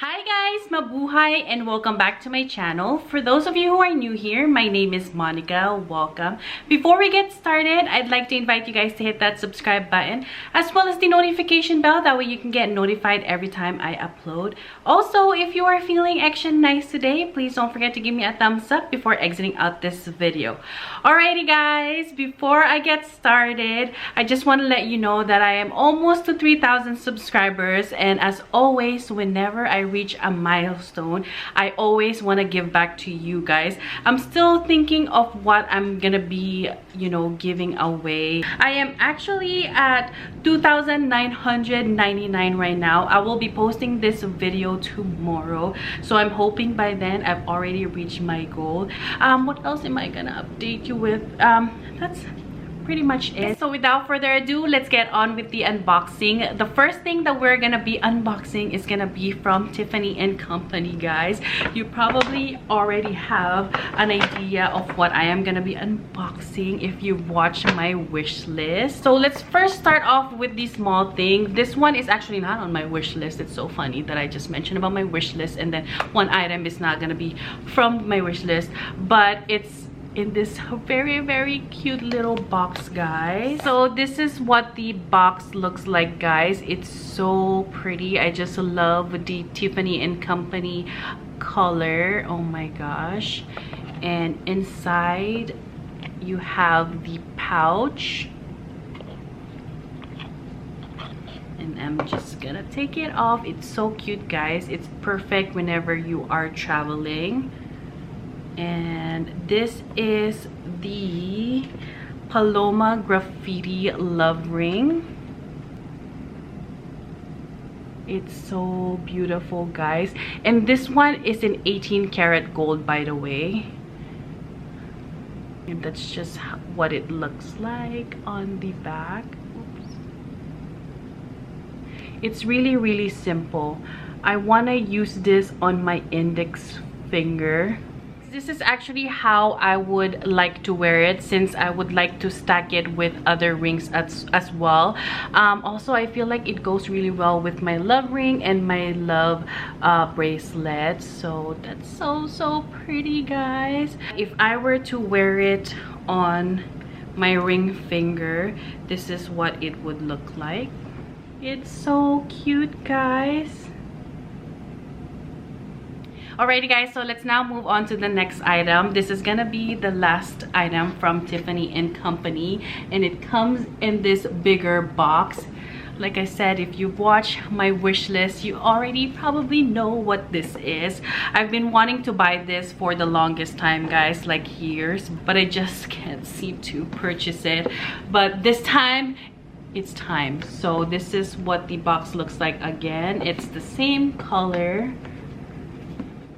Hi guys, mabuhay and welcome back to my channel. For those of you who are new here, my name is Monica. Welcome. Before we get started, I'd like to invite you guys to hit that subscribe button as well as the notification bell. That way you can get notified every time I upload. Also, if you are feeling extra nice today, please don't forget to give me a thumbs up before exiting out this video. Alrighty guys, before I get started, I just want to let you know that I am almost to 3,000 subscribers, and as always, whenever I reach a milestone, I always want to give back to you guys. I'm still thinking of what I'm gonna be, giving away. I am actually at 2,999 right now. I will be posting this video tomorrow, so I'm hoping by then I've already reached my goal. What else am I gonna update you with? That's pretty much it. So without further ado, let's get on with the unboxing. The first thing that we're gonna be unboxing is gonna be from Tiffany and Company, guys. You probably already have an idea of what I am gonna be unboxing if you watch my wish list. So let's first start off with the small thing. This one is actually not on my wish list. It's so funny that I just mentioned about my wish list and then one item is not gonna be from my wish list, but it's in this very cute little box, guys. So this is what the box looks like, guys. It's so pretty. I just love the Tiffany and Company color. Oh my gosh. And inside you have the pouch, and I'm just gonna take it off. It's so cute, guys. It's perfect whenever you are traveling. And this is the Paloma Graffiti love ring. It's so beautiful, guys. And this one is in 18 karat gold, by the way. And that's just what it looks like on the back. Oops. It's really simple. I want to use this on my index finger. This is actually how I would like to wear it, since I would like to stack it with other rings as well. Also, I feel like it goes really well with my love ring and my love bracelet. So that's so pretty, guys. If I were to wear it on my ring finger, this is what it would look like. It's so cute, guys. Alrighty guys, so let's now move on to the next item. This is gonna be the last item from Tiffany and Company, and it comes in this bigger box. Like I said, if you've watched my wish list, you already probably know what this is. I've been wanting to buy this for the longest time, guys, like years, but I just can't seem to purchase it. But this time it's time. So this is what the box looks like again. It's the same color.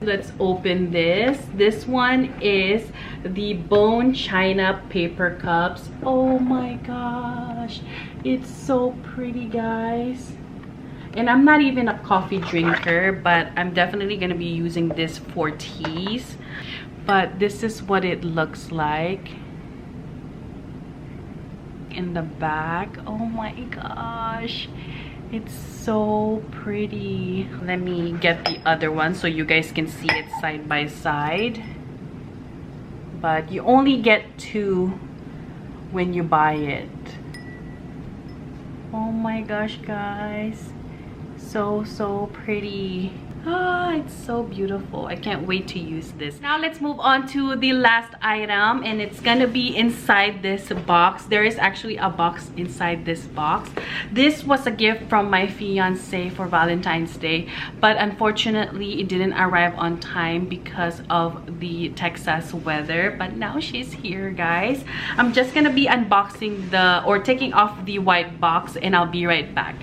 Let's open this. This one is the bone china paper cups. Oh my gosh, it's so pretty, guys. And I'm not even a coffee drinker, but I'm definitely gonna be using this for teas. But this is what it looks like in the back. Oh my gosh, it's so pretty. Let me get the other one so you guys can see it side by side. But you only get two when you buy it. Oh my gosh, guys. So pretty. Ah, it's so beautiful. I can't wait to use this. Now let's move on to the last item, and it's gonna be inside this box. There is actually a box inside this box. This was a gift from my fiance for Valentine's Day, but unfortunately it didn't arrive on time because of the Texas weather. But now she's here, guys. I'm just gonna be unboxing taking off the white box, and I'll be right back.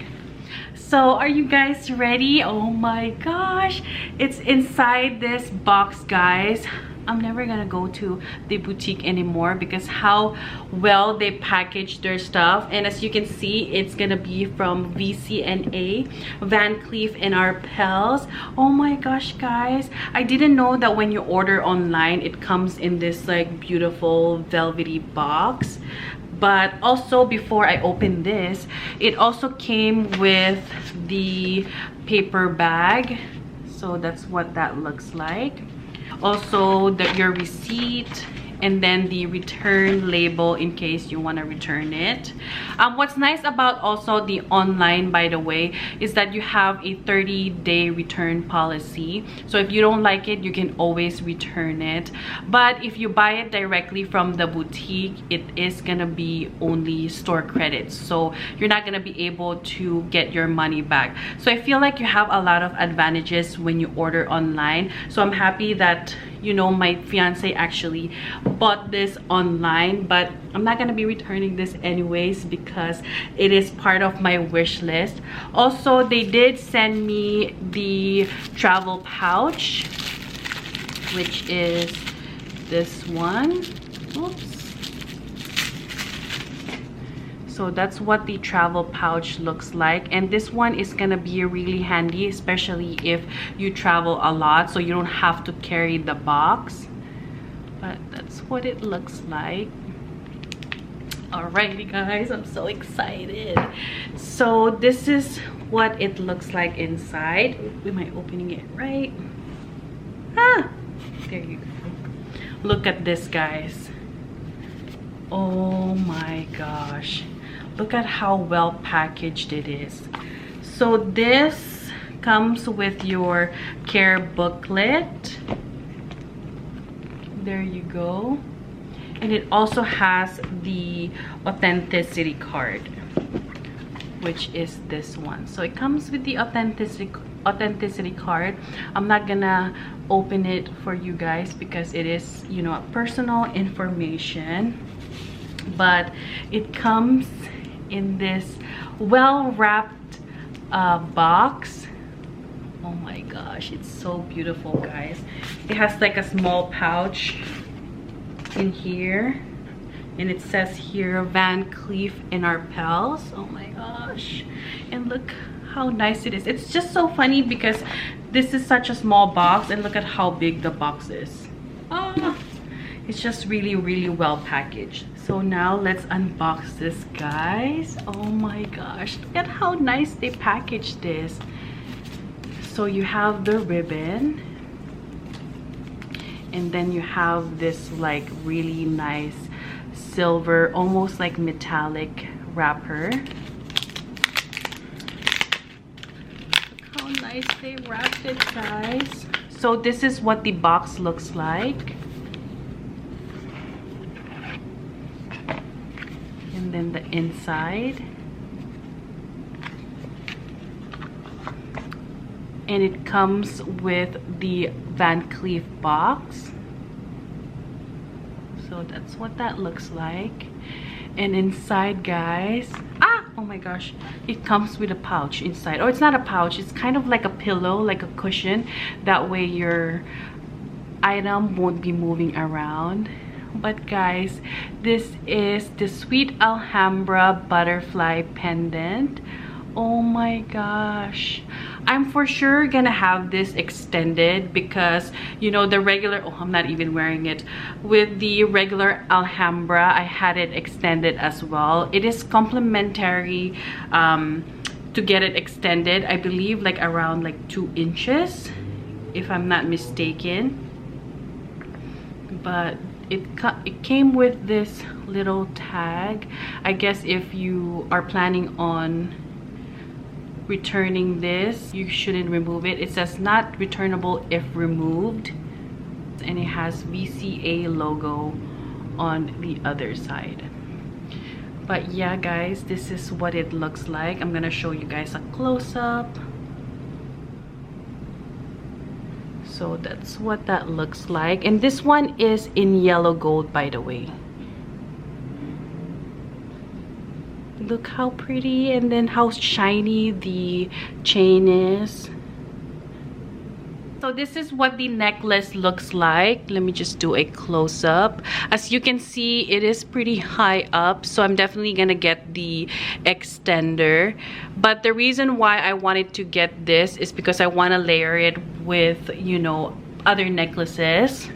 So are you guys ready? Oh my gosh, it's inside this box, guys. I'm never gonna go to the boutique anymore because how well they package their stuff. And as you can see, it's gonna be from VCNA, Van Cleef Arpels. Oh my gosh, guys, I didn't know that when you order online it comes in this like beautiful velvety box. But also, before I open this, it also came with the paper bag. So that's what that looks like. Also your receipt, and then the return label in case you want to return it. What's nice about also the online, by the way, is that you have a 30-day return policy. So if you don't like it, you can always return it. But if you buy it directly from the boutique, it is gonna be only store credits, so you're not gonna be able to get your money back. So I feel like you have a lot of advantages when you order online. So I'm happy that, you know, my fiance actually bought this online, but I'm not gonna be returning this anyways because it is part of my wish list. Also, they did send me the travel pouch, which is this one. Oops. So that's what the travel pouch looks like, and this one is gonna be really handy, especially if you travel a lot, so you don't have to carry the box. But that's what it looks like. Alrighty guys, I'm so excited. So this is what it looks like inside. Am I opening it right? Ah, there you go. Look at this, guys. Oh my gosh, look at how well packaged it is. So this comes with your care booklet. There you go. And it also has the authenticity card, which is this one. So it comes with the authenticity card. I'm not gonna open it for you guys because it is, you know, personal information. But it comes in this well-wrapped box. Oh my gosh, it's so beautiful, guys. It has like a small pouch in here, and it says here Van Cleef Arpels. Oh my gosh, and look how nice it is. It's just so funny because this is such a small box, and look at how big the box is. Oh, it's just really, really well packaged. So now let's unbox this, guys. Oh my gosh, look at how nice they packaged this. So you have the ribbon, and then you have this like really nice silver, almost like metallic wrapper. Look how nice they wrapped it, guys. So this is what the box looks like. And then the inside. And it comes with the Van Cleef box. So that's what that looks like. And inside, guys, oh my gosh, it comes with a pouch inside. Oh, it's not a pouch, it's kind of like a pillow, like a cushion. That way your item won't be moving around. But guys, this is the Sweet Alhambra butterfly pendant. Oh my gosh, I'm for sure gonna have this extended because, you know, the regular, oh, I'm not even wearing it. With the regular Alhambra, I had it extended as well. It is complimentary to get it extended. I believe like around like 2 inches, if I'm not mistaken. But it came with this little tag. I guess if you are planning on returning this, you shouldn't remove it. It says not returnable if removed, and it has VCA logo on the other side. But yeah, guys, this is what it looks like. I'm gonna show you guys a close-up. So that's what that looks like, and this one is in yellow gold, by the way. Look how pretty, and then how shiny the chain is. So this is what the necklace looks like. Let me just do a close-up. As you can see, it is pretty high up, so I'm definitely gonna get the extender. But the reason why I wanted to get this is because I want to layer it with, you know, other necklaces.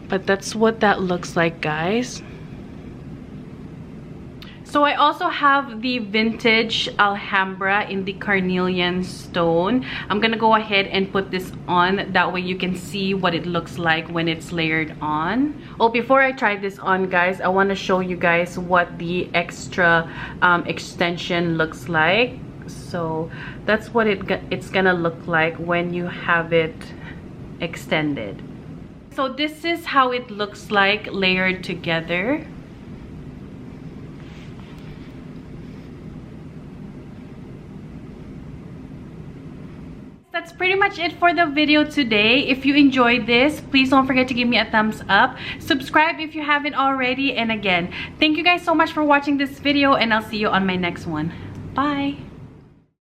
But that's what that looks like, guys. So I also have the vintage Alhambra in the carnelian stone. I'm gonna go ahead and put this on, that way you can see what it looks like when it's layered on. Oh, before I try this on, guys, I want to show you guys what the extra extension looks like. So that's what it's gonna look like when you have it extended. So this is how it looks like layered together. That's pretty much it for the video today. If you enjoyed this, please don't forget to give me a thumbs up. Subscribe if you haven't already. And again, thank you guys so much for watching this video, and I'll see you on my next one. Bye.